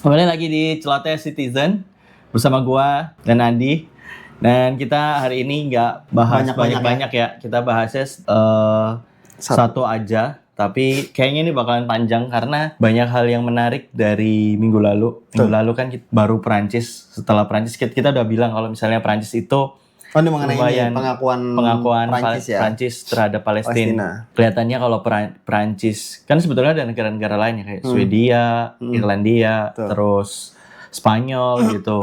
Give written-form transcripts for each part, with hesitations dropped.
Kembali lagi di Celoteh Citizen bersama gua dan Andi. Dan kita hari ini nggak bahas banyak-banyak ya. Kita bahasnya satu aja. Tapi kayaknya ini bakalan panjang karena banyak hal yang menarik dari minggu lalu. Minggu lalu kan baru Perancis. Setelah Perancis kita udah bilang kalau misalnya Perancis itu ini mengenai ini, pengakuan Perancis terhadap Palestina. Kelihatannya kalau Perancis kan sebetulnya ada negara-negara lain ya kayak Swedia, Irlandia, terus Spanyol gitu.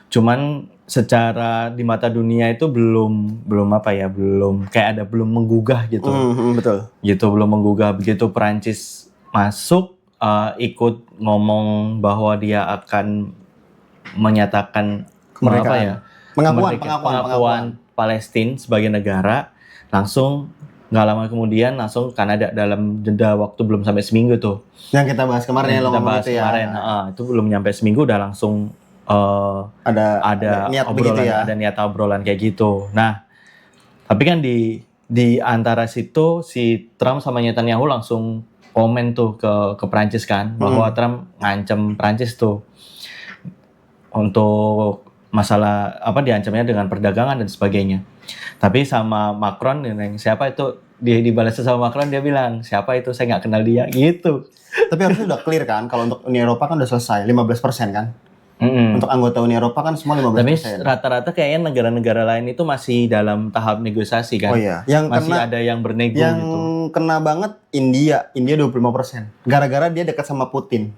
Cuman secara di mata dunia itu belum kayak belum menggugah gitu. Betul. Gitu belum menggugah. Begitu Perancis masuk ikut ngomong bahwa dia akan menyatakan pengakuan Palestina sebagai negara, langsung nggak lama kemudian langsung Kanada dalam jeda waktu belum sampai seminggu tuh. Yang kita bahas kemarin ya, kita bahas kemarin. Itu belum nyampe seminggu udah langsung ada niat obrolan kayak gitu. Nah, tapi kan di antara situ si Trump sama Netanyahu langsung komen tuh ke Prancis kan, bahwa Trump ngancem Prancis tuh untuk masalah diancamnya dengan perdagangan dan sebagainya. Tapi sama Macron yang siapa itu dia dibalas sama Macron, dia bilang siapa itu, saya nggak kenal dia gitu. Tapi harusnya udah clear kan kalau untuk Uni Eropa kan udah selesai 15% kan. Untuk anggota Uni Eropa kan semua 15%. Tapi rata-rata kayaknya negara-negara lain itu masih dalam tahap negosiasi kan. Oh iya. Yang masih ada yang bernego gitu. Yang kena banget India 25%. Gara-gara dia dekat sama Putin.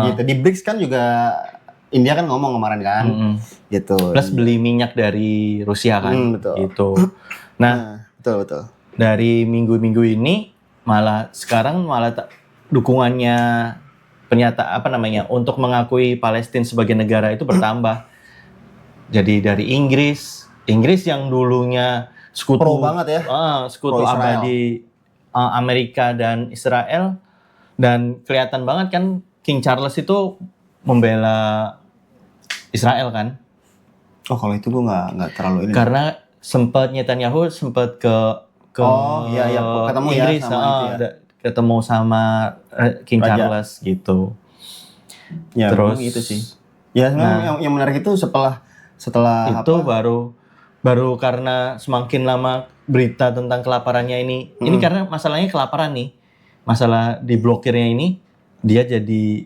Gitu. Di BRICS kan juga India kan ngomong kemarin kan, gitu. Plus beli minyak dari Rusia kan, betul. Gitu. Nah, betul. Dari minggu-minggu ini sekarang dukungannya untuk mengakui Palestina sebagai negara itu bertambah. Jadi dari Inggris yang dulunya sekutu pro banget ya, sekutu abadi Amerika dan Israel, dan kelihatan banget kan King Charles itu membela Israel kan? Oh, kalau itu gue nggak terlalu ini. Karena Netanyahu sempat ke ketemu Inggris, ketemu sama King Raja Charles gitu. Ya, terus itu sih. Ya, yang menarik itu setelah itu baru karena semakin lama berita tentang kelaparannya ini karena masalahnya kelaparan nih, masalah diblokirnya ini, dia jadi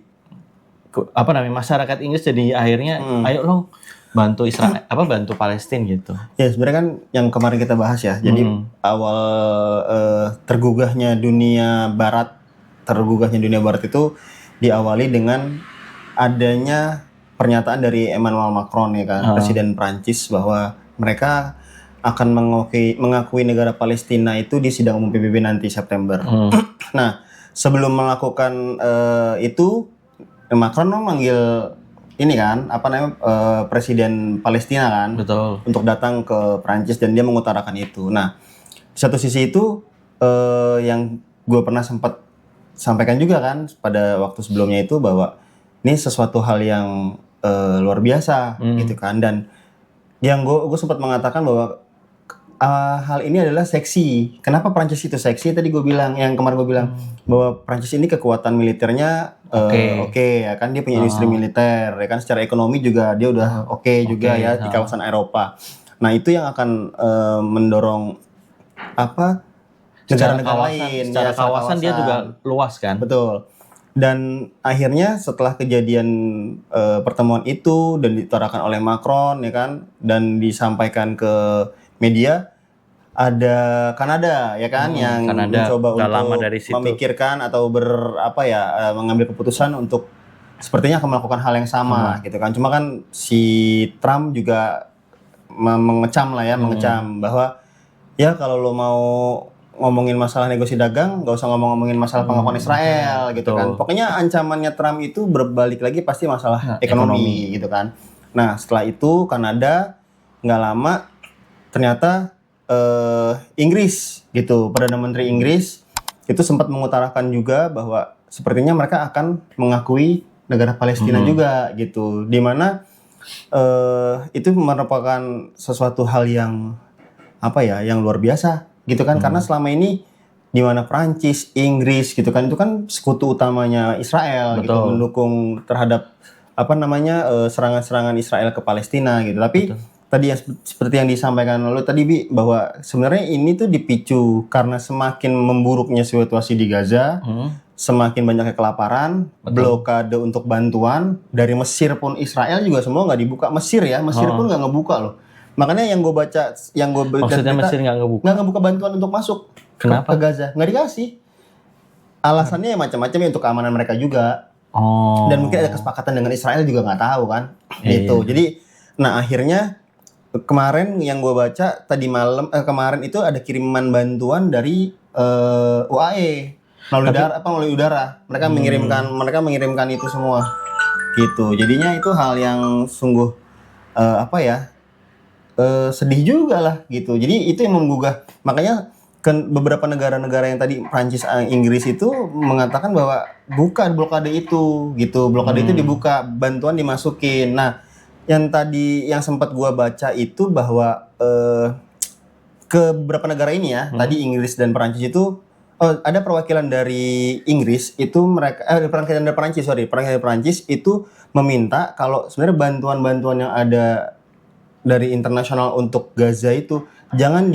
masyarakat Inggris jadi akhirnya ayo lo bantu Israel bantu Palestina gitu. Ya sebenarnya kan yang kemarin kita bahas ya. Jadi awal tergugahnya dunia barat itu diawali dengan adanya pernyataan dari Emmanuel Macron ya kan, Presiden Prancis, bahwa mereka akan mengakui negara Palestina itu di sidang umum PBB nanti September. Nah, sebelum melakukan itu Macron manggil ini kan Presiden Palestina kan. Betul. Untuk datang ke Prancis dan dia mengutarakan itu. Nah, di satu sisi itu yang gue pernah sempat sampaikan juga kan pada waktu sebelumnya itu, bahwa ini sesuatu hal yang luar biasa gitu kan, dan yang gue sempat mengatakan bahwa hal ini adalah seksi. Kenapa Prancis itu seksi? Tadi gue bilang, yang kemarin gue bilang bahwa Prancis ini kekuatan militernya oke ya kan, dia punya industri militer ya kan, secara ekonomi juga dia udah juga ya di kawasan Eropa. Nah, itu yang akan mendorong negara-negara lain. Secara kawasan dia juga luas kan. Betul. Dan akhirnya setelah kejadian pertemuan itu dan diutarakan oleh Macron ya kan, dan disampaikan ke media, ada Kanada ya kan, yang mencoba untuk memikirkan atau mengambil keputusan untuk sepertinya akan melakukan hal yang sama gitu kan. Cuma kan si Trump juga mengecam bahwa ya kalau lo mau ngomongin masalah negosiasi dagang, nggak usah ngomongin masalah pengakuan Israel gitu kan. Pokoknya ancamannya Trump itu berbalik lagi pasti masalah ekonomi gitu kan. Nah, setelah itu Kanada nggak lama ternyata Inggris gitu, Perdana Menteri Inggris itu sempat mengutarakan juga bahwa sepertinya mereka akan mengakui negara Palestina juga gitu, dimana itu merupakan sesuatu hal yang yang luar biasa gitu kan, karena selama ini di mana Prancis, Inggris gitu kan, itu kan sekutu utamanya Israel. Betul. Gitu, mendukung terhadap serangan-serangan Israel ke Palestina gitu. Tapi tadi yang seperti yang disampaikan oleh tadi Bi, bahwa sebenarnya ini tuh dipicu karena semakin memburuknya situasi di Gaza, semakin banyaknya kelaparan, blokade untuk bantuan dari Mesir pun Israel juga semua nggak dibuka. Mesir pun nggak ngebuka loh. Makanya yang gue baca, maksudnya Mesir nggak ngebuka bantuan untuk masuk ke Gaza, nggak dikasih. Alasannya ya macam-macam ya, untuk keamanan mereka juga. Dan mungkin ada kesepakatan dengan Israel juga nggak tahu kan, gitu. Jadi, nah akhirnya kemarin yang gue baca tadi malam, kemarin itu ada kiriman bantuan dari UAE melalui udara. Mereka mengirimkan itu semua, gitu. Jadinya itu hal yang sungguh sedih juga lah, gitu. Jadi itu yang menggugah. Makanya beberapa negara-negara yang tadi Prancis, Inggris itu mengatakan bahwa buka blokade itu, gitu. Blokade itu dibuka, bantuan dimasukin. Nah, yang sempat gua baca itu bahwa ke beberapa negara ini ya, tadi Inggris dan Prancis itu ada perwakilan dari Inggris itu perwakilan dari Prancis itu meminta kalau sebenarnya bantuan-bantuan yang ada dari internasional untuk Gaza itu jangan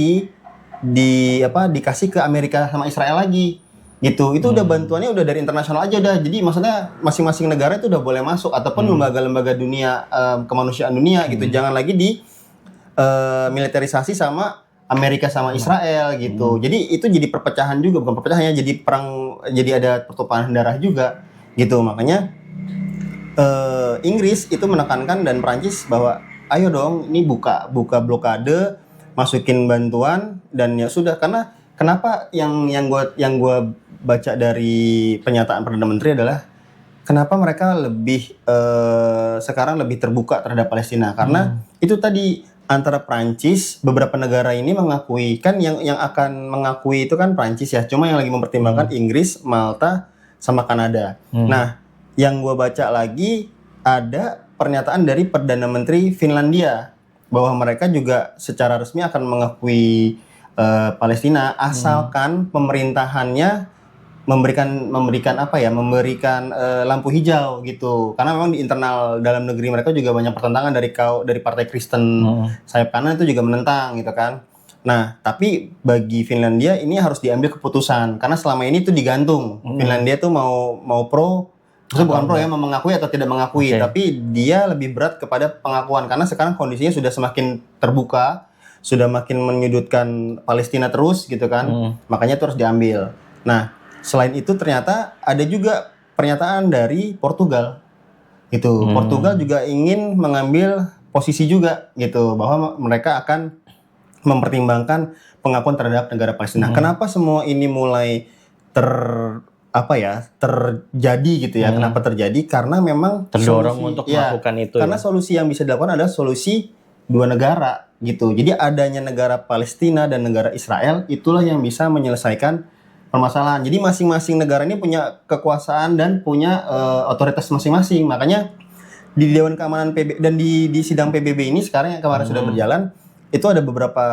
dikasih ke Amerika sama Israel lagi, gitu. Itu udah bantuannya udah dari internasional aja udah. Jadi maksudnya masing-masing negara itu udah boleh masuk, ataupun lembaga-lembaga dunia, kemanusiaan dunia gitu. Jangan lagi militerisasi sama Amerika sama Israel gitu. Jadi itu jadi perpecahan juga, bukan perpecahannya, jadi perang, jadi ada pertumpahan darah juga gitu. Makanya Inggris itu menekankan dan Prancis bahwa ayo dong, ini buka blokade, masukin bantuan, dan ya sudah. Karena kenapa yang gua baca dari pernyataan Perdana Menteri adalah kenapa mereka sekarang lebih terbuka terhadap Palestina, karena itu tadi antara Prancis, beberapa negara ini mengakui, kan yang akan mengakui itu kan Prancis ya, cuma yang lagi mempertimbangkan Inggris, Malta, sama Kanada. Nah, yang gua baca lagi ada pernyataan dari Perdana Menteri Finlandia bahwa mereka juga secara resmi akan mengakui Palestina asalkan pemerintahannya memberikan lampu hijau gitu. Karena memang di internal dalam negeri mereka juga banyak pertentangan dari Partai Kristen sayap kanan itu juga menentang gitu kan. Nah, tapi bagi Finlandia ini harus diambil keputusan karena selama ini itu digantung. Finlandia tuh mau pro, maksudnya bukan pro ya, mau mengakui atau tidak mengakui, tapi dia lebih berat kepada pengakuan karena sekarang kondisinya sudah semakin terbuka, sudah makin menyudutkan Palestina terus gitu kan. Makanya itu harus diambil. Nah, selain itu ternyata ada juga pernyataan dari Portugal gitu. Portugal juga ingin mengambil posisi juga gitu, bahwa mereka akan mempertimbangkan pengakuan terhadap negara Palestina. Kenapa semua ini mulai terjadi gitu ya? Kenapa terjadi? Karena memang terdorong untuk melakukan itu. Karena solusi yang bisa dilakukan adalah solusi dua negara gitu. Jadi adanya negara Palestina dan negara Israel itulah yang bisa menyelesaikan permasalahan. Jadi masing-masing negara ini punya kekuasaan dan punya otoritas masing-masing. Makanya di Dewan Keamanan PBB dan di sidang PBB ini sekarang yang kemarin sudah berjalan, itu ada beberapa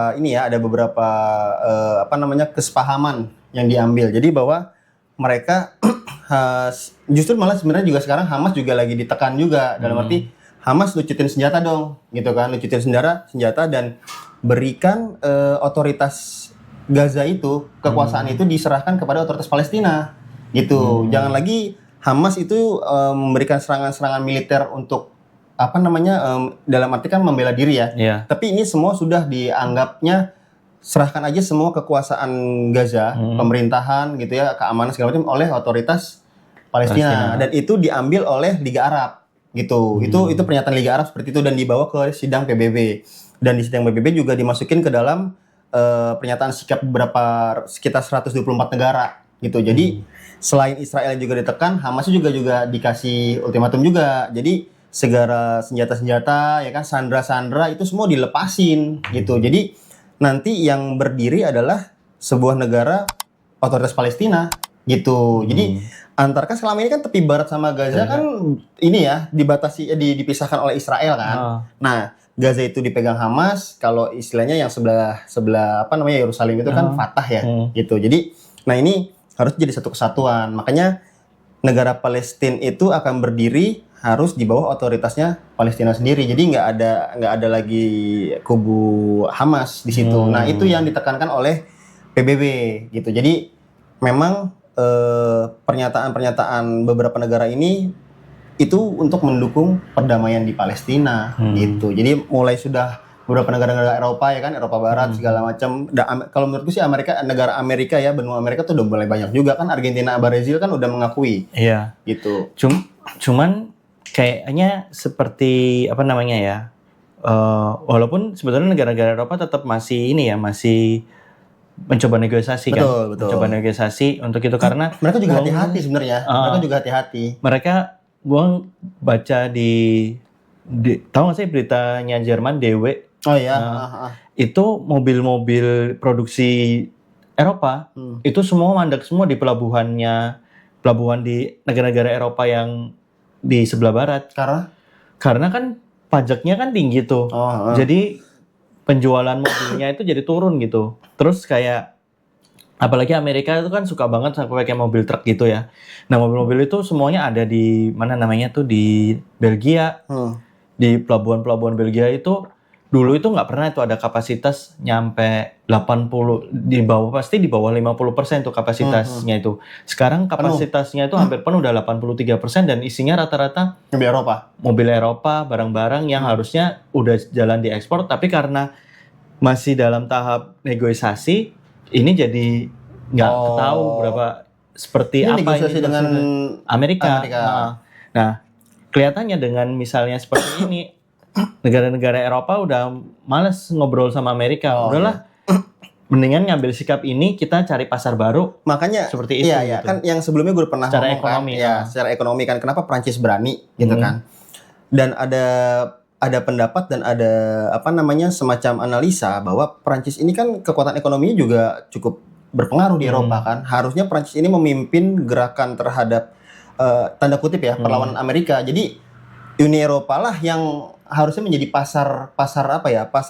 kesepahaman yang diambil. Jadi bahwa mereka justru malah sebenarnya juga sekarang Hamas juga lagi ditekan juga, dalam arti Hamas lucutin senjata dong gitu kan, lucutin senjata dan berikan otoritas Gaza itu, kekuasaan itu diserahkan kepada otoritas Palestina gitu. Jangan lagi Hamas itu memberikan serangan-serangan militer untuk dalam arti kan membela diri ya. Tapi ini semua sudah dianggapnya serahkan aja semua kekuasaan Gaza, pemerintahan gitu ya, keamanan segala macam oleh otoritas Palestina. Dan itu diambil oleh Liga Arab gitu. Itu pernyataan Liga Arab seperti itu dan dibawa ke sidang PBB. Dan di sidang PBB juga dimasukin ke dalam pernyataan sikap sekitar 124 negara gitu. Jadi selain Israel juga ditekan, Hamas juga dikasih ultimatum juga. Jadi segala senjata-senjata ya kan, sandra-sandra itu semua dilepasin gitu. Jadi nanti yang berdiri adalah sebuah negara otoritas Palestina gitu. Jadi antarkan selama ini kan tepi barat sama Gaza kan ini ya dipisahkan oleh Israel kan. Nah, Gaza itu dipegang Hamas, kalau istilahnya yang sebelah Yerusalem itu kan Fatah ya gitu. Jadi nah ini harus jadi satu kesatuan. Makanya negara Palestina itu akan berdiri harus di bawah otoritasnya Palestina sendiri. Jadi nggak ada lagi kubu Hamas di situ. Nah, itu yang ditekankan oleh PBB gitu. Jadi memang pernyataan-pernyataan beberapa negara ini itu untuk mendukung perdamaian di Palestina gitu. Jadi mulai sudah beberapa negara-negara Eropa ya kan, Eropa Barat segala macam. Kalau menurutku sih negara Amerika ya, benua Amerika tuh udah mulai banyak juga kan. Argentina, Brazil kan udah mengakui. Iya. Gitu. Cuman kayaknya seperti apa namanya ya? Walaupun sebetulnya negara-negara Eropa tetap masih masih mencoba negosiasi betul. Mencoba negosiasi untuk itu karena mereka juga hati-hati sebenarnya. Mereka juga hati-hati. Gua baca di tahu nggak sih beritanya Jerman DW? Oh iya. Itu mobil-mobil produksi Eropa itu semua mandek semua di pelabuhan di negara-negara Eropa yang di sebelah barat. Karena kan pajaknya kan tinggi tuh. Jadi penjualan mobilnya itu jadi turun gitu. Terus kayak apalagi Amerika itu kan suka banget sampai pakai mobil truk gitu ya. Nah, mobil-mobil itu semuanya ada di mana namanya tuh di Belgia. Di pelabuhan-pelabuhan Belgia itu dulu itu nggak pernah itu ada kapasitas nyampe 80 pasti di bawah 50% tuh kapasitasnya itu. Sekarang kapasitasnya itu hampir penuh udah 83% dan isinya rata-rata mobil Eropa, barang-barang yang harusnya udah jalan diekspor tapi karena masih dalam tahap negosiasi ini jadi nggak ketahui berapa seperti ini apa negosiasi ini dengan Amerika. Nah, kelihatannya dengan misalnya seperti ini negara-negara Eropa udah males ngobrol sama Amerika. Udahlah, mendingan ngambil sikap ini kita cari pasar baru. Makanya seperti itu. Iya, gitu. Kan yang sebelumnya gue pernah secara ngomong ekonomi, secara ekonomi kan kenapa Prancis berani gitu kan. Dan ada pendapat dan ada semacam analisa bahwa Prancis ini kan kekuatan ekonominya juga cukup berpengaruh di Eropa kan. Harusnya Prancis ini memimpin gerakan terhadap tanda kutip ya perlawanan Amerika. Jadi Uni Eropa lah yang harusnya menjadi pasar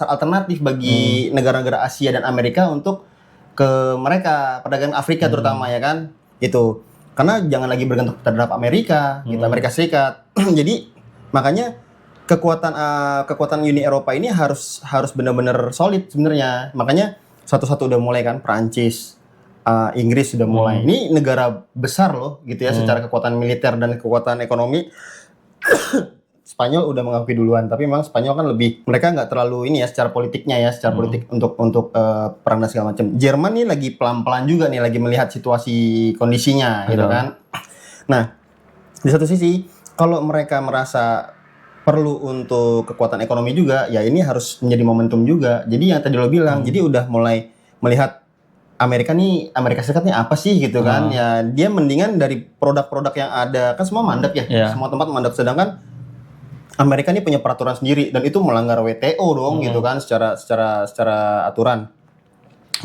alternatif bagi negara-negara Asia dan Amerika untuk ke mereka perdagangan Afrika terutama ya kan gitu. Karena jangan lagi bergantung terhadap Amerika gitu, Amerika Serikat. Jadi makanya kekuatan Uni Eropa ini harus benar-benar solid sebenarnya. Makanya satu-satu udah mulai kan, Prancis, Inggris sudah mulai. Ini negara besar loh gitu ya secara kekuatan militer dan kekuatan ekonomi. Spanyol udah mengakui duluan, tapi memang Spanyol kan mereka nggak terlalu ini ya secara politiknya ya, secara politik untuk perang dan segala macam. Jerman nih lagi pelan-pelan juga nih lagi melihat situasi kondisinya gitu kan. Nah, di satu sisi kalau mereka merasa perlu untuk kekuatan ekonomi juga, ya ini harus menjadi momentum juga. Jadi yang tadi lo bilang, jadi udah mulai melihat Amerika Serikat nih apa sih gitu kan. Ya dia mendingan dari produk-produk yang ada, kan semua mandek ya. Semua tempat mandek, sedangkan Amerika ini punya peraturan sendiri dan itu melanggar WTO dong gitu kan secara aturan.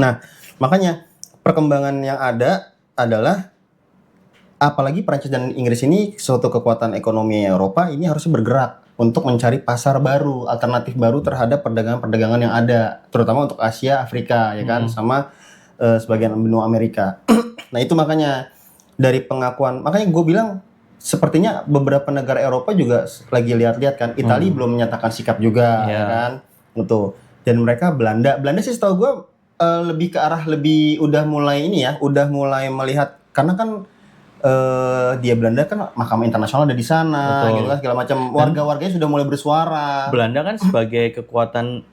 Nah, makanya perkembangan yang ada adalah apalagi Prancis dan Inggris ini suatu kekuatan ekonomi Eropa ini harusnya bergerak untuk mencari pasar baru, alternatif baru terhadap perdagangan-perdagangan yang ada, terutama untuk Asia, Afrika ya kan, sama sebagian benua Amerika. Nah, itu makanya dari pengakuan, makanya gue bilang sepertinya beberapa negara Eropa juga lagi lihat-lihat kan, Italia belum menyatakan sikap juga ya kan, gitu. Dan mereka Belanda sih setahu gue lebih ke arah udah mulai melihat karena kan dia Belanda kan mahkamah internasional ada di sana, gitu kan segala macam, warga-warganya sudah mulai bersuara. Belanda kan sebagai kekuatan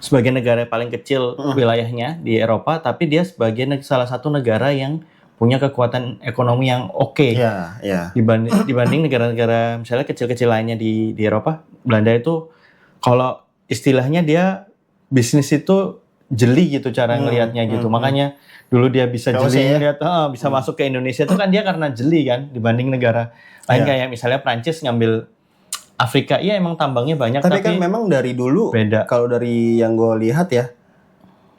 sebagai negara paling kecil wilayahnya di Eropa, tapi dia sebagai salah satu negara yang punya kekuatan ekonomi yang oke. Dibanding negara-negara misalnya kecil-kecil lainnya di Eropa, Belanda itu kalau istilahnya dia bisnis itu jeli gitu cara ngelihatnya gitu. Makanya dulu dia bisa jeli ngelihat bisa masuk ke Indonesia itu kan dia karena jeli kan dibanding negara lain kayak misalnya Prancis ngambil Afrika, iya emang tambangnya banyak tapi kan memang dari dulu beda. Kalau dari yang gue lihat ya,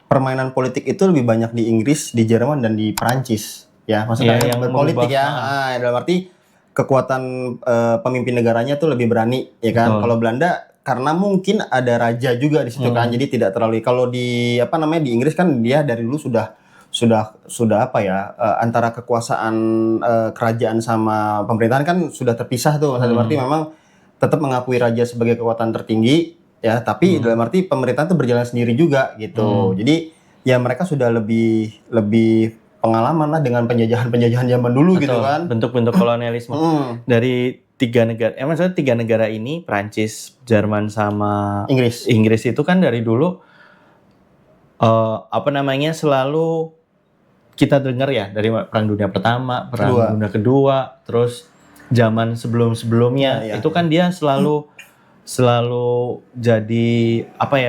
permainan politik itu lebih banyak di Inggris, di Jerman dan di Prancis. Ya, maksudnya yang berpolitik dalam arti kekuatan pemimpin negaranya tuh lebih berani, ya kan. Kalau Belanda karena mungkin ada raja juga di situ kan, jadi tidak terlalu. Kalau di di Inggris kan dia dari dulu sudah sudah apa ya, antara kekuasaan kerajaan sama pemerintahan kan sudah terpisah tuh. Dalam arti memang tetap mengakui raja sebagai kekuatan tertinggi ya, tapi dalam arti pemerintahan tuh berjalan sendiri juga gitu. Jadi ya mereka sudah lebih pengalaman lah dengan penjajahan zaman dulu. Betul, gitu kan. bentuk-bentuk kolonialisme dari 3 negara. Maksudnya 3 negara ini, Prancis, Jerman sama Inggris itu kan dari dulu selalu kita dengar ya, dari Perang Dunia Pertama, Perang Dunia Kedua, terus zaman sebelum-sebelumnya itu kan dia selalu jadi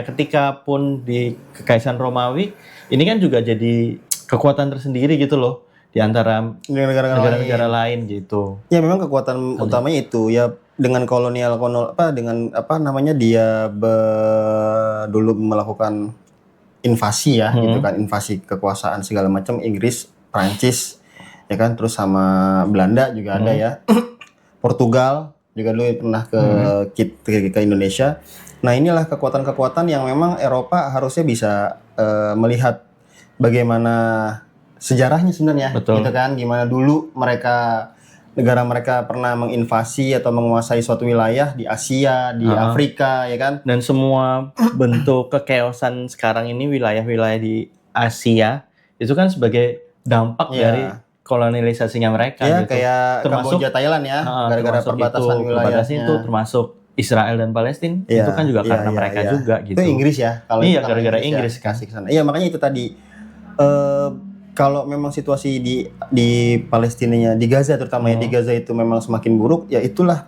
ketika pun di Kekaisaran Romawi ini kan juga jadi kekuatan tersendiri gitu loh di antara negara-negara lain gitu. Ya memang kekuatan utamanya itu ya, dengan dia dulu melakukan invasi ya, gitu kan, invasi kekuasaan segala macam, Inggris, Prancis, ya kan, terus sama Belanda juga ada ya, Portugal juga dulu pernah ke Indonesia. Nah inilah kekuatan-kekuatan yang memang Eropa harusnya bisa melihat bagaimana sejarahnya sebenarnya, gitu kan, gimana dulu negara mereka pernah menginvasi atau menguasai suatu wilayah di Asia, di Afrika, ya kan? Dan semua bentuk kekeosan sekarang ini wilayah-wilayah di Asia itu kan sebagai dampak dari kolonialisasinya mereka. Ya, gitu. Kayak Kamboja, Thailand ya, gara-gara perbatasan wilayahnya. Itu termasuk Israel dan Palestina, itu kan juga karena mereka juga gitu. Itu Inggris ya, kalau itu gara-gara Inggris kasih ke sana. Iya, makanya itu tadi. Kalau memang situasi di Palestinanya, di Gaza terutama di Gaza itu memang semakin buruk, ya itulah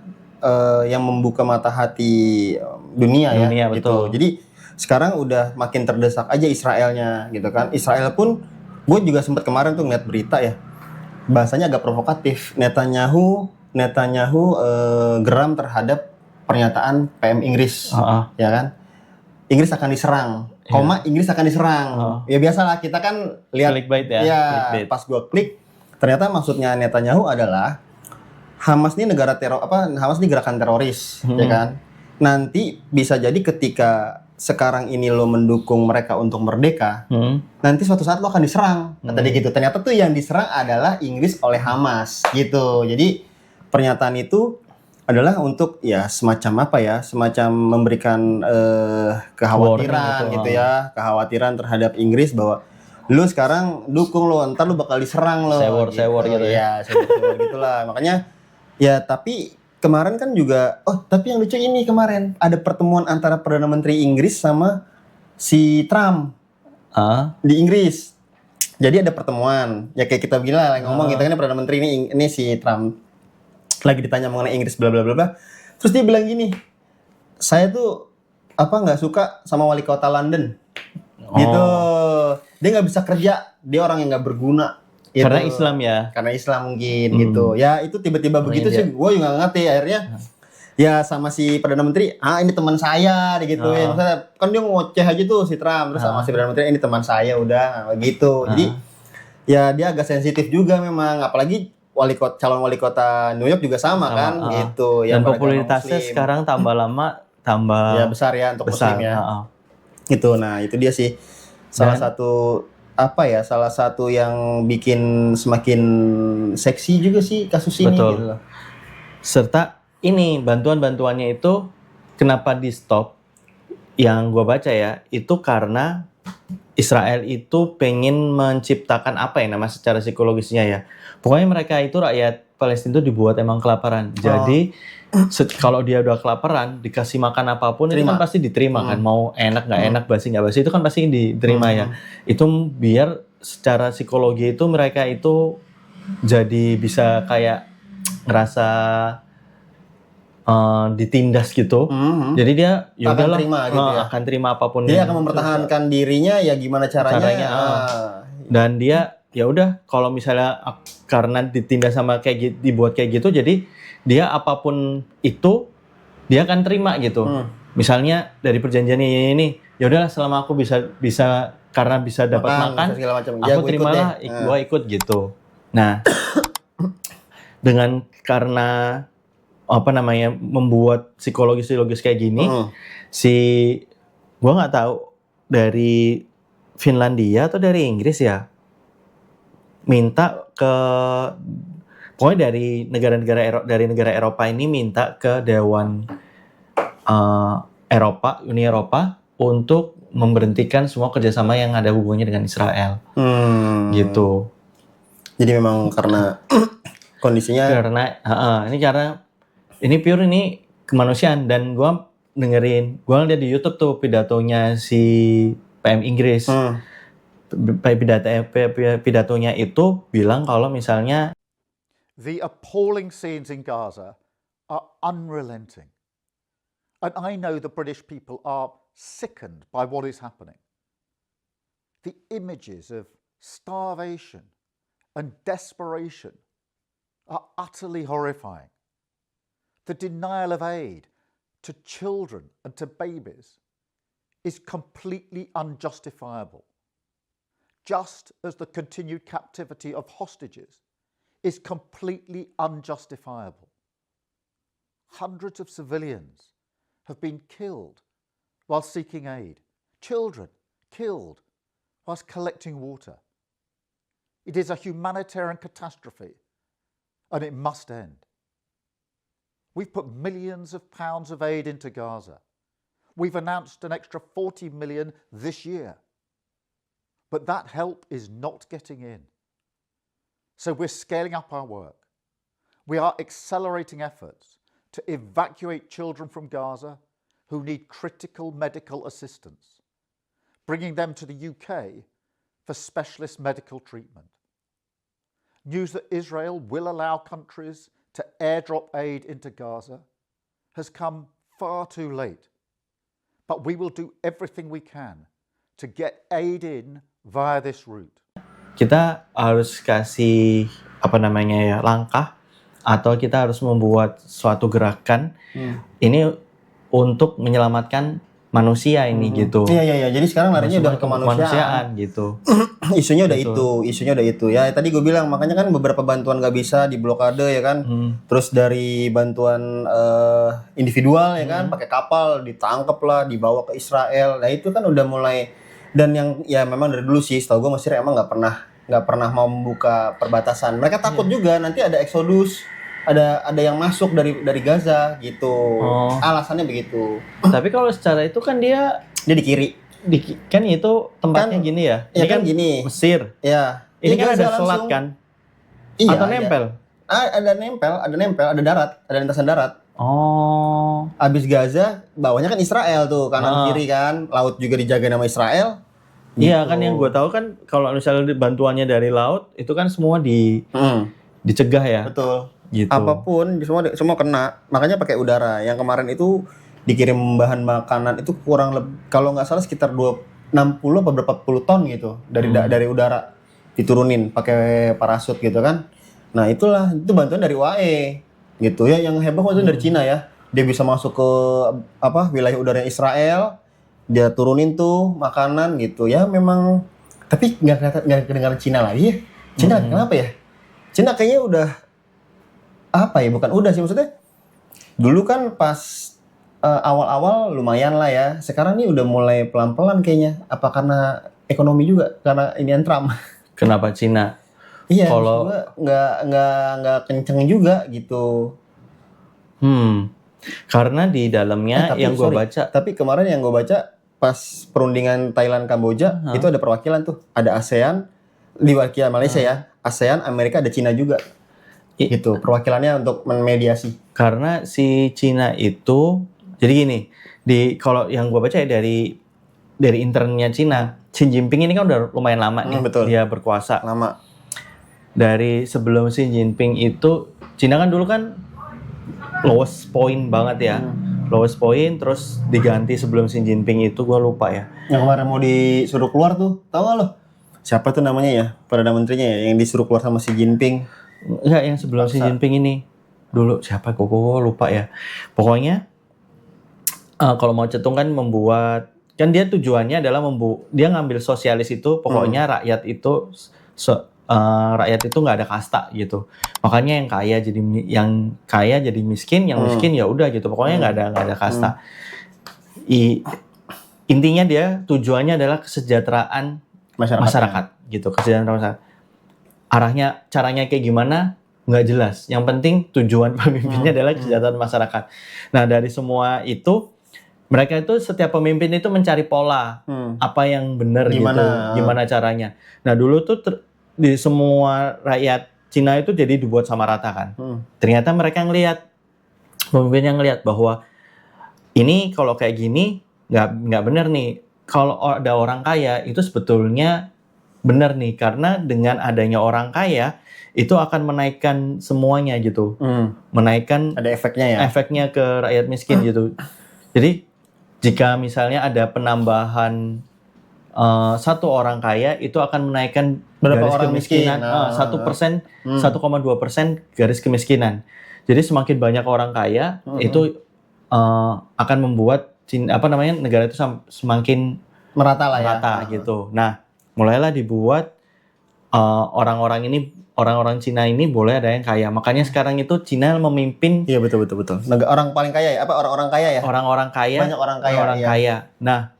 yang membuka mata hati dunia ya, gitu. Jadi sekarang udah makin terdesak aja Israelnya, gitu kan. Israel pun, gue juga sempat kemarin tuh ngeliat berita ya, bahasanya agak provokatif. Netanyahu geram terhadap pernyataan PM Inggris, ya kan. Inggris akan diserang. Inggris akan diserang. Ya biasalah, kita kan lihat clickbait ya. Clickbait. Pas gua klik, ternyata maksudnya Netanyahu adalah Hamas ini negara Hamas ini gerakan teroris, ya kan. Nanti bisa jadi ketika sekarang ini lo mendukung mereka untuk merdeka, nanti suatu saat lo akan diserang. Kata dia gitu. Ternyata tuh yang diserang adalah Inggris oleh Hamas, gitu. Jadi pernyataan itu adalah untuk ya semacam memberikan kekhawatiran gitu ya, kekhawatiran terhadap Inggris bahwa lu sekarang dukung lo, ntar lu bakal diserang lo. Sewor gitu ya. Sewor gitulah. Makanya ya, tapi kemarin kan juga, tapi yang lucu ini kemarin ada pertemuan antara Perdana Menteri Inggris sama si Trump di Inggris. Jadi ada pertemuan, ya kayak kita bilang ngomong gitu kan, Perdana Menteri ini si Trump lagi ditanya mengenai Inggris bla bla bla bla. Terus dia bilang gini, saya tuh nggak suka sama wali kota London, gitu. Dia nggak bisa kerja, dia orang yang nggak berguna. Gitu. Karena Islam ya. Karena Islam mungkin gitu. Ya itu tiba-tiba begitu sih, gue juga nggak ngerti. Akhirnya ya sama si Perdana Menteri, ini teman saya, gitu. Maksudnya kan dia ngoceh aja tuh si Trump, terus sama si Perdana Menteri, ini teman saya udah, gitu. Jadi ya dia agak sensitif juga memang, apalagi calon wali kota New York juga sama kan, gitu. Dan popularitasnya sekarang tambah lama tambah ya besar ya untuk Muslim ya. Gitu. Nah, itu dia sih salah satu yang bikin semakin seksi juga sih kasus ini. Betul. Gitu. Serta ini bantuannya itu kenapa di stop? Yang gue baca ya, itu karena Israel itu pengen menciptakan secara psikologisnya ya. Pokoknya mereka itu rakyat Palestina itu dibuat emang kelaparan. Jadi kalau dia udah kelaparan, dikasih makan apapun itu kan pasti diterima kan. Mau enak nggak enak, basi nggak basi itu kan pasti diterima ya. Itu biar secara psikologi itu mereka itu jadi bisa kayak ngerasa ditindas gitu. Jadi dia akan terima gitu ya. Akan terima apapun. Dia akan mempertahankan dirinya ya gimana caranya. Dan dia ya udah, kalau misalnya karena ditindas sama dibuat kayak gitu, jadi dia apapun itu dia akan terima gitu. Misalnya dari perjanjian ini, ya udahlah selama aku bisa karena bisa dapat makan, aku terimalah, gua ikut gitu. Nah, dengan karena membuat psikologis kayak gini, gua nggak tahu dari Finlandia atau dari Inggris ya, minta ke pokoknya dari negara Eropa ini minta ke Dewan Uni Eropa untuk memberhentikan semua kerjasama yang ada hubungannya dengan Israel. Gitu. Jadi memang karena kondisinya ini pure ini kemanusiaan. Dan gue lihat di YouTube tuh pidatonya si PM Inggris. Pidatonya itu bilang kalau misalnya the appalling scenes in Gaza are unrelenting. And I know the British people are sickened by what is happening. The images of starvation and desperation are utterly horrifying. The denial of aid to children and to babies is completely unjustifiable, just as the continued captivity of hostages is completely unjustifiable. Hundreds of civilians have been killed while seeking aid. Children killed whilst collecting water. It is a humanitarian catastrophe, and it must end. We've put millions of pounds of aid into Gaza. We've announced an extra 40 million this year. But that help is not getting in. So we're scaling up our work. We are accelerating efforts to evacuate children from Gaza who need critical medical assistance, bringing them to the UK for specialist medical treatment. News that Israel will allow countries to airdrop aid into Gaza has come far too late. But we will do everything we can to get aid in via this route. Kita harus kasih langkah atau kita harus membuat suatu gerakan ini untuk menyelamatkan manusia ini gitu. Iya. Jadi sekarang larinya udah ke kemanusiaan gitu. Isunya udah itu. Ya tadi gue bilang makanya kan beberapa bantuan nggak bisa diblokade ya kan. Terus dari bantuan individual ya kan, pakai kapal ditangkap lah, dibawa ke Israel. Nah itu kan udah mulai. Dan yang ya memang dari dulu sih, setahu gue Mesir emang nggak pernah mau membuka perbatasan. Mereka takut juga nanti ada eksodus, ada yang masuk dari Gaza gitu. Alasannya begitu. Tapi kalau secara itu kan dia di kiri. Kan itu tempatnya kan, gini ya. Ini kan gini. Mesir. Ya. Ini kan ada selat kan? Iya. Atau nempel? Ada nempel, ada darat, ada lintasan darat. Abis Gaza, bawahnya kan Israel tuh, kanan kiri kan, laut juga dijaga nama Israel. Iya gitu. Kan yang gue tahu kan kalau misalnya bantuannya dari laut itu kan semua dicegah ya. Betul. Gitu. Apapun semua kena. Makanya pakai udara. Yang kemarin itu dikirim bahan makanan itu kalau nggak salah sekitar 60 atau berapa puluh ton gitu dari udara diturunin pakai parasut gitu kan. Nah itu bantuan dari UAE gitu ya. Yang hebat itu dari Cina ya. Dia bisa masuk ke wilayah udara Israel, dia turunin tuh makanan gitu ya. Memang tapi nggak kedengaran Cina lagi ya. Cina kenapa ya? Cina kayaknya udah bukan udah sih, maksudnya dulu kan pas awal-awal lumayan lah ya. Sekarang nih udah mulai pelan-pelan kayaknya. Apa karena ekonomi juga, karena inian Trump? Kenapa Cina? Iya, kalau nggak kenceng juga gitu. Karena di dalamnya baca. Tapi kemarin yang gue baca pas perundingan Thailand Kamboja itu ada perwakilan tuh, ada ASEAN, diwakili Malaysia ya, ASEAN, Amerika, ada Cina juga. Gitu, perwakilannya untuk memediasi. Karena si Cina itu, jadi gini, kalau yang gue baca ya dari internnya Cina, Xi Jinping ini kan udah lumayan lama nih, betul. Dia berkuasa. Lama. Dari sebelum Xi Jinping itu, Cina kan dulu kan lowest point banget ya. Lowest point, terus diganti sebelum Xi Jinping itu gue lupa ya. Yang kemarin mau disuruh keluar tuh, tau gak lo? Siapa tuh namanya ya, Perdana Menterinya ya, yang disuruh keluar sama Xi Jinping? Enggak, yang sebelum Xi Jinping ini. Dulu siapa, gue lupa ya. Pokoknya, kalau mau cetung kan membuat, kan dia tujuannya adalah dia ngambil sosialis itu, pokoknya rakyat itu nggak ada kasta gitu. Makanya yang kaya jadi miskin, yang miskin ya udah gitu. Pokoknya nggak ada kasta. Intinya dia tujuannya adalah kesejahteraan masyarakat gitu, kesejahteraan masyarakat. arahnya, caranya kayak gimana nggak jelas. Yang penting tujuan pemimpinnya adalah kesejahteraan masyarakat. Nah dari semua itu mereka itu setiap pemimpin itu mencari pola apa yang benar gitu, gimana caranya. Nah dulu tuh di semua rakyat Cina itu jadi dibuat sama rata kan. Ternyata mereka pemimpin yang ngelihat bahwa ini kalau kayak gini nggak benar nih. Kalau ada orang kaya itu sebetulnya benar nih, karena dengan adanya orang kaya itu akan menaikkan semuanya gitu, menaikkan ada efeknya ya, efeknya ke rakyat miskin gitu. Jadi jika misalnya ada penambahan 1 orang kaya itu akan menaikkan berapa garis orang kemiskinan 1%, 1,2% garis kemiskinan. Jadi semakin banyak orang kaya itu akan membuat negara itu semakin merata lah ya, gitu. Nah mulailah dibuat orang-orang Cina ini boleh ada yang kaya. Makanya sekarang itu Cina memimpin. Iya betul. Orang paling kaya ya, orang-orang kaya ya. Orang-orang kaya. Banyak orang kaya. Nah,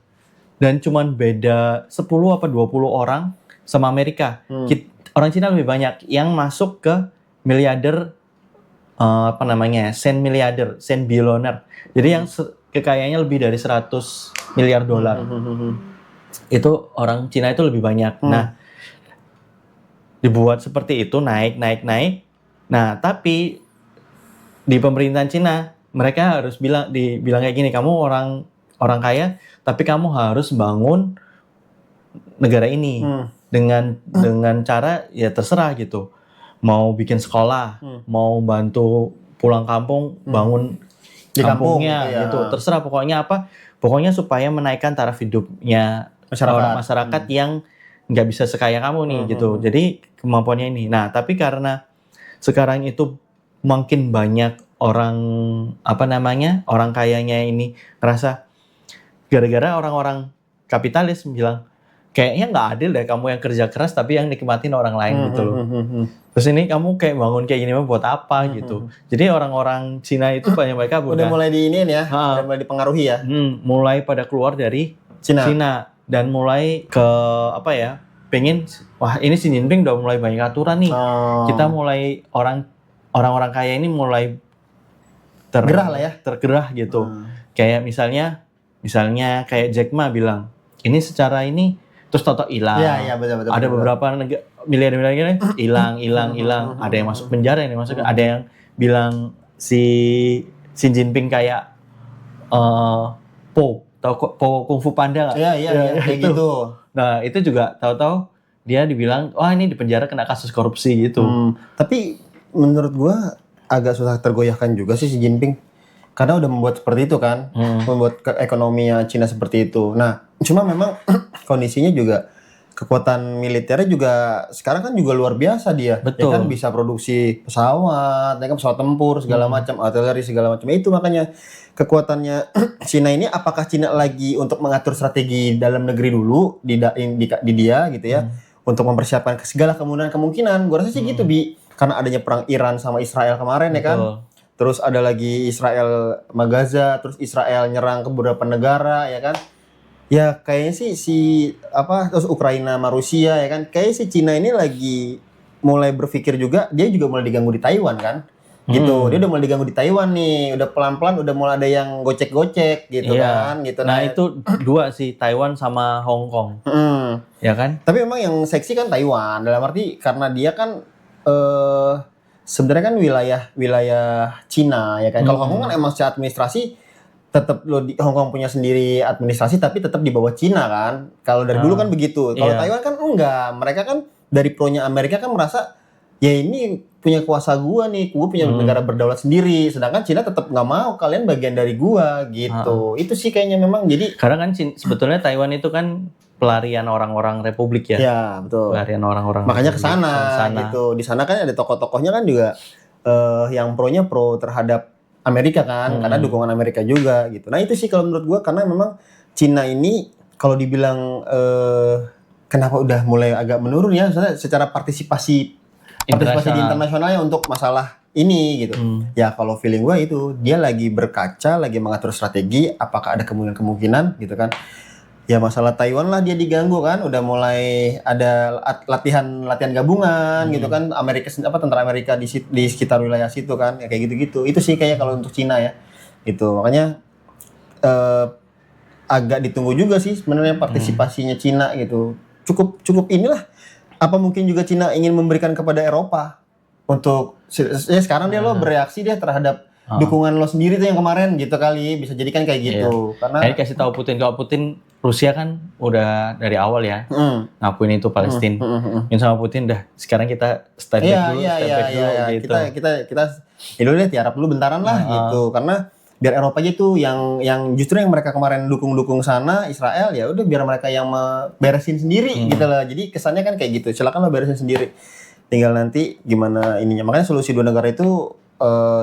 dan cuman beda 10 apa 20 orang sama Amerika. Orang Cina lebih banyak yang masuk ke miliarder sen miliarder, sen bilioner. Jadi yang kekayaannya lebih dari 100 miliar dolar. Itu orang Cina itu lebih banyak. Nah, dibuat seperti itu naik. Nah, tapi di pemerintahan Cina mereka harus dibilang kayak gini, kamu orang kaya, tapi kamu harus bangun negara ini dengan cara ya terserah gitu. Mau bikin sekolah, mau bantu pulang kampung, bangun di kampungnya kampung, gitu. Terserah pokoknya apa? Pokoknya supaya menaikkan taraf hidupnya masyarakat yang nggak bisa sekaya kamu nih gitu. Jadi kemampuannya ini. Nah, tapi karena sekarang itu makin banyak orang kayanya ini ngerasa gara-gara orang-orang kapitalis bilang kayaknya nggak adil deh kamu yang kerja keras tapi yang nikmatin orang lain gitu loh. Terus ini kamu kayak bangun kayak gini buat apa gitu. Jadi orang-orang Cina itu banyak mereka udah mulai udah mulai dipengaruhi ya. Mulai pada keluar dari Cina dan mulai ke pengen ini Xi Jinping udah mulai banyak aturan nih. Kita mulai orang-orang kaya ini mulai tergerah gitu. Kayak misalnya kayak Jack Ma bilang, ini secara ini terus toto hilang. Iya, betul. Ada beberapa miliar hilang. Ada yang masuk penjara, ada yang bilang si Xi Jinping kayak Po Kung Fu Panda nggak? Iya, kayak gitu. Nah itu juga tahu-tahu dia dibilang, wah ini di penjara kena kasus korupsi gitu. Tapi menurut gua agak susah tergoyahkan juga sih Xi Jinping, karena udah membuat seperti itu kan, membuat ekonomi Cina seperti itu. Nah, cuma memang kondisinya juga kekuatan militernya juga sekarang kan juga luar biasa dia. Betul. Ya kan bisa produksi pesawat, ya kan pesawat tempur segala macam, artileri segala macam. Itu makanya kekuatannya Cina ini, apakah Cina lagi untuk mengatur strategi dalam negeri dulu di dia gitu ya, untuk mempersiapkan segala kemungkinan. Gua rasa sih gitu karena adanya perang Iran sama Israel kemarin ya kan. Terus ada lagi Israel sama Gaza, terus Israel nyerang ke beberapa negara ya kan. Ya kayaknya sih terus Ukraina sama Rusia ya kan. Kayaknya si Cina ini lagi mulai berpikir juga, dia juga mulai diganggu di Taiwan kan. Gitu. Dia udah mulai diganggu di Taiwan nih, udah pelan-pelan udah mulai ada yang gocek-gocek gitu kan gitu. Nah, itu dua sih, Taiwan sama Hong Kong. Ya kan? Tapi memang yang seksi kan Taiwan, dalam arti karena dia kan sebenarnya kan wilayah Cina ya kan. Kalau Hong Kong kan emang secara administrasi tetap Hong Kong punya sendiri administrasi tapi tetap di bawah Cina kan. Kalau dari dulu kan begitu. Kalau Taiwan kan enggak. Mereka kan dari pro-nya Amerika kan merasa ya ini punya kuasa gua nih, gua punya negara berdaulat sendiri. Sedangkan Cina tetap nggak mau kalian bagian dari gua gitu. Itu sih kayaknya memang jadi. Karena kan sebetulnya Taiwan itu kan pelarian orang-orang republik ya. Ya betul. Pelarian orang-orang. Makanya kesana gitu. Di sana kan ada tokoh-tokohnya kan juga yang pro-nya pro terhadap Amerika kan, karena dukungan Amerika juga gitu. Nah itu sih kalau menurut gua, karena memang Cina ini kalau dibilang kenapa udah mulai agak menurun ya, misalnya secara partisipasi di internasionalnya untuk masalah ini gitu. Ya kalau feeling gue itu dia lagi berkaca, lagi mengatur strategi, apakah ada kemungkinan gitu kan. Ya masalah Taiwan lah dia diganggu kan, udah mulai ada latihan gabungan gitu kan, tentara Amerika di sekitar wilayah situ kan, ya kayak gitu-gitu. Itu sih kayaknya kalau untuk Cina ya, itu makanya eh, agak ditunggu juga sih sebenarnya partisipasinya Cina gitu. Cukup inilah. Apa mungkin juga Cina ingin memberikan kepada Eropa untuk ya sekarang dia lo bereaksi dia terhadap dukungan lo sendiri tuh yang kemarin gitu kali, bisa jadi kan kayak gitu. Karena Kayaknya kasih tahu Putin, kalau Putin Rusia kan udah dari awal ya ngakuin itu Palestina. Yang sama Putin dah sekarang kita step back dulu gitu. Kita ya udah tiarap dulu bentaran lah gitu. Karena biar Eropa aja tuh yang justru yang mereka kemarin dukung sana Israel, ya udah biar mereka yang beresin sendiri gitu lah. Jadi kesannya kan kayak gitu. Silakan lo beresin sendiri. Tinggal nanti gimana ininya. Makanya solusi dua negara itu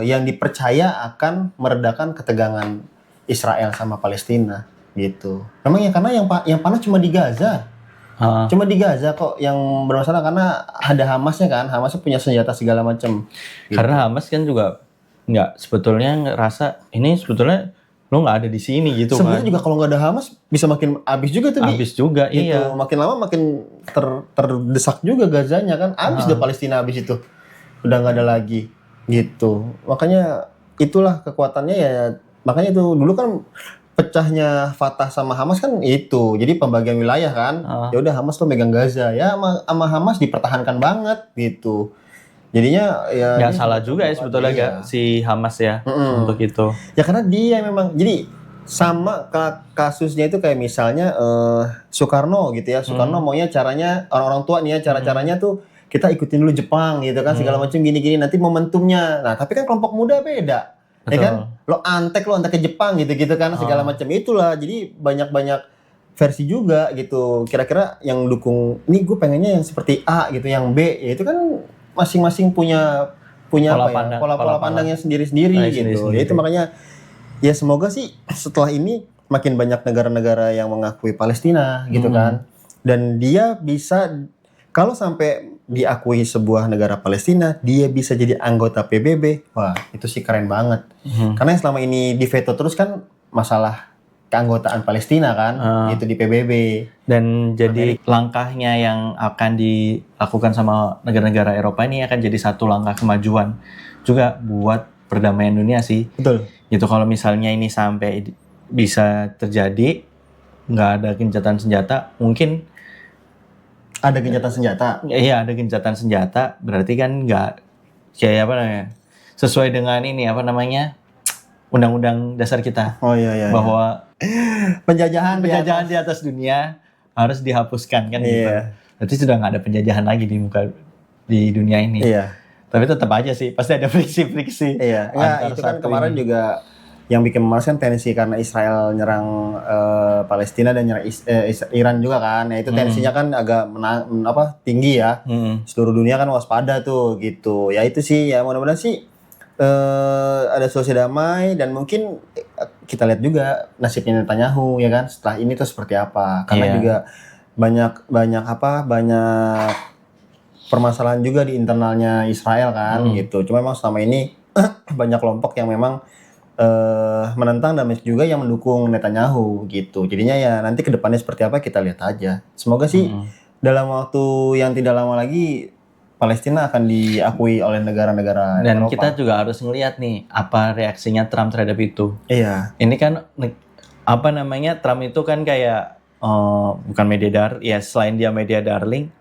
yang dipercaya akan meredakan ketegangan Israel sama Palestina gitu. Memang ya karena yang panas cuma di Gaza. Cuma di Gaza kok yang bermasalah karena ada Hamasnya kan. Hamasnya punya senjata segala macam. Gitu. Karena Hamas kan juga nggak sebetulnya ngerasa ini sebetulnya lo nggak ada di sini gitu sebenarnya kan. juga kalau nggak ada Hamas bisa makin habis juga tuh. Habis juga gitu. iya. Makin lama makin terdesak juga Gazanya kan. Habis deh Palestina habis itu. Udah nggak ada lagi gitu. Makanya itulah kekuatannya ya. Makanya itu dulu kan pecahnya Fatah sama Hamas kan itu. Jadi pembagian wilayah kan. Ya udah Hamas tuh megang Gaza. Ya sama Hamas dipertahankan banget gitu. Jadinya ya nggak salah juga ya sebetulnya gak si Hamas ya untuk itu. Ya karena dia memang jadi sama kasusnya itu kayak misalnya Soekarno gitu ya. Soekarno maunya caranya orang-orang tua nih ya cara-caranya tuh kita ikutin dulu Jepang gitu kan segala macam gini-gini nanti momentumnya. Nah, tapi kan kelompok muda beda. Betul. Ya kan? Lo antek ke Jepang gitu-gitu kan segala macam itulah. Jadi banyak-banyak versi juga gitu. Kira-kira yang dukung ini gue pengennya yang seperti A gitu, yang B ya itu kan masing-masing punya pola pandangnya sendiri-sendiri gitu. Ya itu makanya ya semoga sih setelah ini makin banyak negara-negara yang mengakui Palestina gitu kan. Dan dia bisa kalau sampai diakui sebuah negara Palestina, dia bisa jadi anggota PBB. Wah, itu sih keren banget. Karena yang selama ini diveto terus kan masalah keanggotaan Palestina kan, gitu di PBB. Dan jadi langkahnya yang akan dilakukan sama negara-negara Eropa ini akan jadi satu langkah kemajuan juga buat perdamaian dunia sih. Betul. Gitu kalau misalnya ini sampai bisa terjadi, nggak ada gencatan senjata, mungkin ada gencatan senjata. Iya, ada gencatan senjata, berarti kan nggak kayak apa namanya? Sesuai dengan ini apa namanya? Undang-undang dasar kita. Oh iya. Bahwa penjajahan di atas dunia harus dihapuskan kan gitu. Berarti sudah nggak ada penjajahan lagi di dunia ini. Iya. Tapi tetap aja sih pasti ada friksi-friksi. Iya. Itu kan kemarin juga yang bikin memanas kan tensi karena Israel nyerang Palestina dan nyerang Iran juga kan. Ya itu tensinya kan agak tinggi ya. Seluruh dunia kan waspada tuh gitu. Ya itu sih ya mudah-mudahan sih ada solusi damai dan mungkin kita lihat juga nasibnya Netanyahu ya kan setelah ini tuh seperti apa. Karena juga banyak permasalahan juga di internalnya Israel kan gitu. Cuma memang selama ini banyak kelompok yang memang menentang dan juga yang mendukung Netanyahu gitu. Jadinya ya nanti ke depannya seperti apa kita lihat aja. Semoga sih dalam waktu yang tidak lama lagi Palestina akan diakui oleh negara-negara dan Eropa. Kita juga harus ngelihat nih apa reaksinya Trump terhadap itu. Iya. Ini kan Trump itu kan kayak bukan ya selain dia media darling,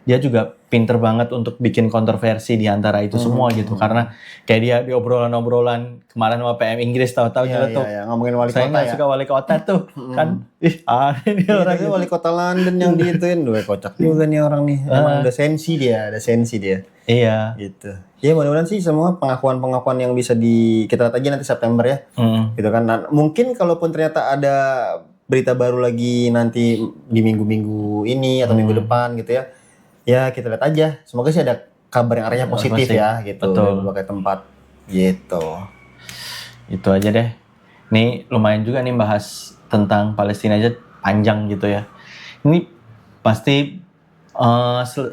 dia juga pinter banget untuk bikin kontroversi di antara itu semua gitu. Karena kayak dia di obrolan-obrolan kemarin sama PM Inggris tahu-tahu tuh. Iya, ngomongin wali saya kota nggak suka wali kota tuh. Kan ini orang itu wali kota London yang diituin. Kocak juga nih orang nih. Emang ada sensi dia. Iya. Gitu. Ya mudah-mudahan sih semua pengakuan yang bisa kita lihat aja nanti September ya. Gitu kan. Nah, mungkin kalaupun ternyata ada berita baru lagi nanti di minggu-minggu ini atau minggu depan gitu ya. Ya kita lihat aja. Semoga sih ada kabar yang arahnya positif ya gitu. Betul. Dari berbagai tempat gitu. Itu aja deh. Ini lumayan juga nih bahas tentang Palestina aja panjang gitu ya. Ini pasti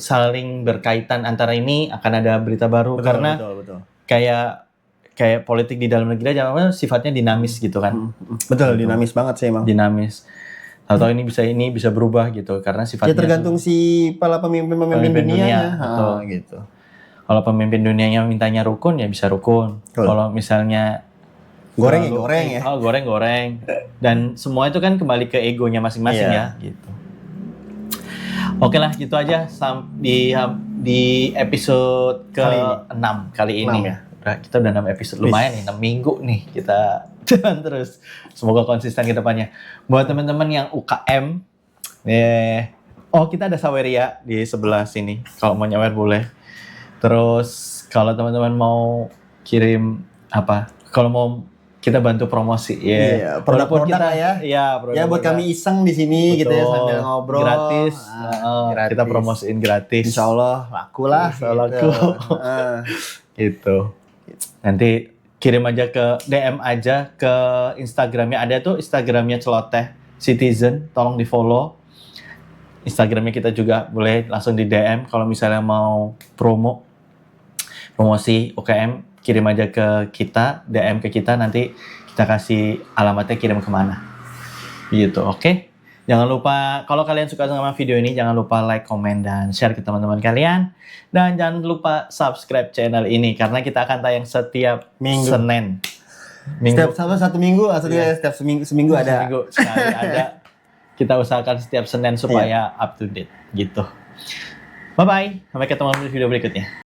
saling berkaitan antara ini akan ada berita baru. Betul, karena betul. Kayak politik di dalam negeri aja sifatnya dinamis gitu kan. Betul, dinamis banget sih emang. Dinamis. Atau ini bisa berubah gitu karena sifatnya Ya tergantung si para pemimpin dunia. betul. Gitu. Kalau pemimpin dunianya mintanya rukun ya bisa rukun. Betul. Kalau misalnya Goreng ya terlalu- goreng ya. Oh, goreng. Dan semua itu kan kembali ke egonya masing-masing Iya. ya gitu. Oke lah gitu aja di episode ke-6 kali ini 6 ya. Kita udah 6 episode, lumayan nih 6 minggu nih kita jalan terus. Semoga konsisten ke depannya. Buat teman-teman yang UKM, kita ada Saweria di sebelah sini. Kalau mau nyawer boleh. Terus kalau teman-teman mau kirim kalau mau kita bantu promosi Iya, Walaupun produk-produk lah ya. Iya, Ya buat kami iseng di sini gitu ya Betul. sambil ngobrol. Gratis. Gratis. Kita promosiin gratis. Insya Allah laku lah. Insya Allah gitu. laku. Gitu. Nanti kirim aja ke DM aja ke Instagramnya. Ada tuh Instagramnya Celoteh Citizen. Tolong di follow. Instagramnya kita juga boleh langsung di DM. Kalau misalnya mau promosi UKM, kirim aja ke kita, DM ke kita, nanti kita kasih alamatnya kirim kemana. Gitu, oke? Jangan lupa, kalau kalian suka sama video ini, jangan lupa like, komen, dan share ke teman-teman kalian. Dan jangan lupa subscribe channel ini, karena kita akan tayang setiap Minggu. Senin. Satu minggu, setiap seminggu ada. Seminggu sekali ada. Kita usahakan setiap Senin supaya up to date, gitu. Bye-bye, sampai ketemu di video berikutnya.